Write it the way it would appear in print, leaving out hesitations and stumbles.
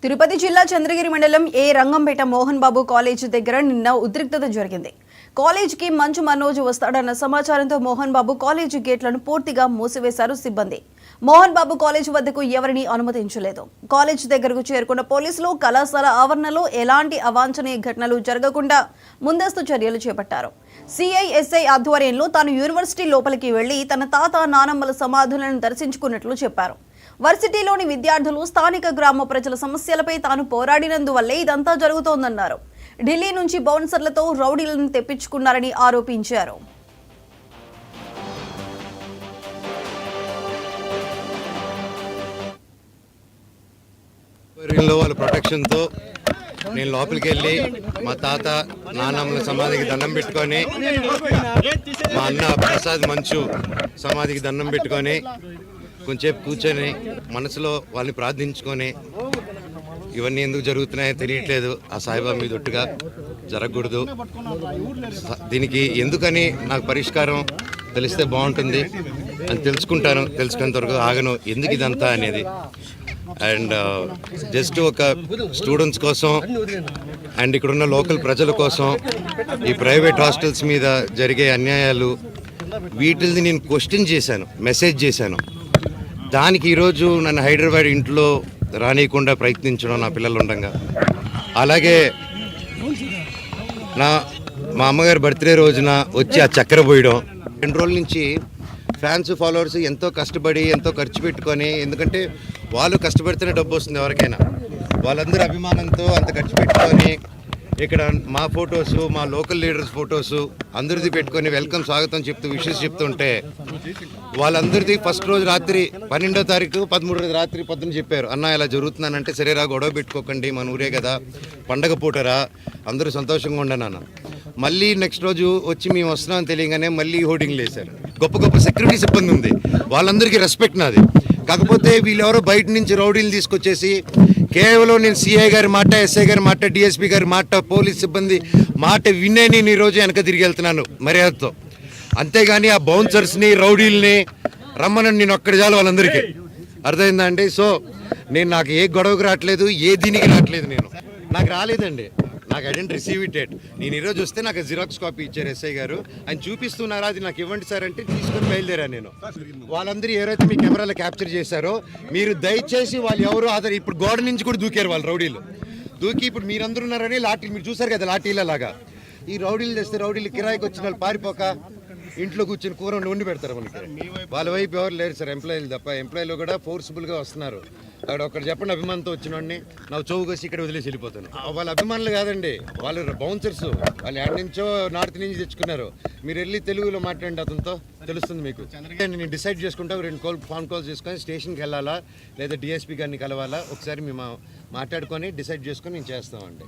తిరుపతి జిల్లా చంద్రగిరి మండలం ఏ రంగంపేట మోహన్ బాబు కాలేజ్ దగ్గర నిన్న ఉద్రిక్తత జరిగింది. కాలేజీకి మంచు మనోజ్ వస్తాడన్న సమాచారంతో మోహన్ బాబు కాలేజీ గేట్లను పూర్తిగా మూసివేశారు సిబ్బంది. మోహన్ బాబు కాలేజీ వద్దకు ఎవరిని అనుమతించలేదు. కాలేజీ దగ్గరకు చేరుకున్న పోలీసులు కళాశాల ఆవరణలో ఎలాంటి అవాంఛనీయ ఘటనలు జరగకుండా ముందస్తు చర్యలు చేపట్టారు. సిఐఎస్ఐ ఆధ్వర్యంలో తాను యూనివర్సిటీ లోపలికి వెళ్లి తన తాత నానమ్మల సమాధులను దర్శించుకున్నట్లు చెప్పారు. వర్సిటీలోని విద్యార్థులు స్థానిక గ్రామ ప్రజల సమస్యలపై తాను పోరాడినందువల్లే ఇదంతా జరుగుతోందన్నారు. ఢిల్లీ నుంచి బౌన్సర్లతో రౌడీలను తెప్పించుకున్నారని ఆరోపించారు. వాళ్ళ ప్రొటెక్షన్తో నేను లోపలికి వెళ్ళి మా తాత నాన్నమ్మల సమాధికి దండం పెట్టుకొని, మా అన్న ప్రసాద్ మంచు సమాధికి దండం పెట్టుకొని కొంచెంసేపు కూర్చొని మనసులో వాళ్ళని ప్రార్థించుకొని, ఇవన్నీ ఎందుకు జరుగుతున్నాయో తెలియట్లేదు, ఆ సాయిబాబా మీద ఒట్టుగా జరగకూడదు, దీనికి ఎందుకని నాకు పరిష్కారం తెలిస్తే బాగుంటుంది అని తెలుసుకుంటాను. తెలుసుకునేంత వరకు ఆగను ఎందుకు ఇదంతా అనేది. అండ్ జస్ట్ ఒక స్టూడెంట్స్ కోసం అండ్ ఇక్కడున్న లోకల్ ప్రజల కోసం ఈ ప్రైవేట్ హాస్టల్స్ మీద జరిగే అన్యాయాలు వీటిని నేను క్వశ్చన్ చేశాను, మెసేజ్ చేశాను. దానికి ఈరోజు నన్ను హైదరాబాద్ ఇంట్లో రానియకుండా ప్రయత్నించడం నా పిల్లలు ఉండగా, అలాగే మా అమ్మగారి బర్త్డే రోజున వచ్చి ఆ చక్కెర పోయడం, 2 రోజుల నుంచి ఫ్యాన్స్ ఫాలోవర్స్ ఎంతో కష్టపడి ఎంతో ఖర్చు పెట్టుకొని, ఎందుకంటే వాళ్ళు కష్టపడితేనే డబ్బు వస్తుంది ఎవరికైనా, వాళ్ళందరూ అభిమానంతో అంత ఖర్చు పెట్టుకొని ఇక్కడ మా ఫొటోస్, మా లోకల్ లీడర్స్ ఫొటోస్ అందరిది పెట్టుకొని వెల్కమ్ స్వాగతం చెప్తూ విషెస్ చెప్తుంటే, వాళ్ళందరిది ఫస్ట్ రోజు రాత్రి 12వ తారీఖు 13వ రోజు రాత్రి పొద్దున చెప్పారు, అన్న ఇలా జరుగుతున్నానంటే సరేరా గొడవ పెట్టుకోకండి, మన ఊరే కదా, పండగ పూటరా, అందరూ సంతోషంగా ఉండను. మళ్ళీ నెక్స్ట్ రోజు వచ్చి మేము వస్తున్నామని తెలియగానే మళ్ళీ హోర్డింగ్లు వేశారు. గొప్ప గొప్ప సెక్యూరిటీ సిబ్బంది ఉంది, వాళ్ళందరికీ రెస్పెక్ట్ నాది. కాకపోతే వీళ్ళెవరో బయట నుంచి రౌడీలు తీసుకొచ్చేసి కేవలం నేను సిఐ గారి మాట, ఎస్ఐ గారి మాట, డిఎస్పీ గారి మాట, పోలీస్ సిబ్బంది మాట వినే నేను ఈరోజు వెనక తిరిగి వెళ్తున్నాను మర్యాదతో. అంతేగాని ఆ బౌన్సర్స్ని రౌడీల్ని రమ్మని నేను ఒక్కడి చాలు వాళ్ళందరికీ, అర్థమైందా అండి? సో నాకు ఏ గొడవకు రావట్లేదు, ఏ దీనికి రావట్లేదు, నాకు రాలేదండి, నాకు I didn't receive it yet. నేను ఈరోజు వస్తే నాకు జిరాక్స్ కాపీ ఇచ్చారు ఎస్ఐ గారు, ఆయన చూపిస్తున్నారా, అది నాకు ఇవ్వండి సార్ అంటే తీసుకొని బయలుదేరాను నేను. వాళ్ళందరూ ఎవరైతే మీ కెమెరాలో క్యాప్చర్ చేశారో మీరు దయచేసి వాళ్ళు ఎవరు ఇప్పుడు గోడ నుంచి కూడా దూకారు వాళ్ళు రౌడీలు, దూకి ఇప్పుడు మీరందరూ ఉన్నారని లాఠీలు మీరు చూసారు కదా, లాఠీల లాగా ఈ రౌడీలు తెస్తే రౌడీలు కిరాయికి వచ్చిన వాళ్ళు పారిపోక ఇంట్లో కూర్చొని కూర వండి పెడతారు మనకి. వాళ్ళ వైపు ఎవరు లేరు సార్, ఎంప్లాయీలు తప్ప. ఎంప్లాయీలు కూడా ఫోర్స్ఫుల్గా వస్తున్నారు. అక్కడ ఒకటి చెప్పండి, అభిమానంతో వచ్చిన వాడిని నా చౌగు కోసి ఇక్కడ వదిలేసి వెళ్ళిపోతాను. వాళ్ళ అభిమానులు కాదండి, వాళ్ళు బౌన్సర్స్, వాళ్ళు ఎక్కడి నుంచో నార్త్ నుంచి తెచ్చుకున్నారు. మీరు వెళ్ళి తెలుగులో మాట్లాడండి, అతనితో తెలుస్తుంది మీకు. నేను డిసైడ్ చేసుకుంటా, 2 ఫోన్ కాల్స్ చేసుకొని స్టేషన్కి వెళ్ళాలా లేదా డిఎస్పీ గారిని కలవాలా, ఒకసారి మేము మాట్లాడుకొని డిసైడ్ చేసుకొని నేను చేస్తామండి.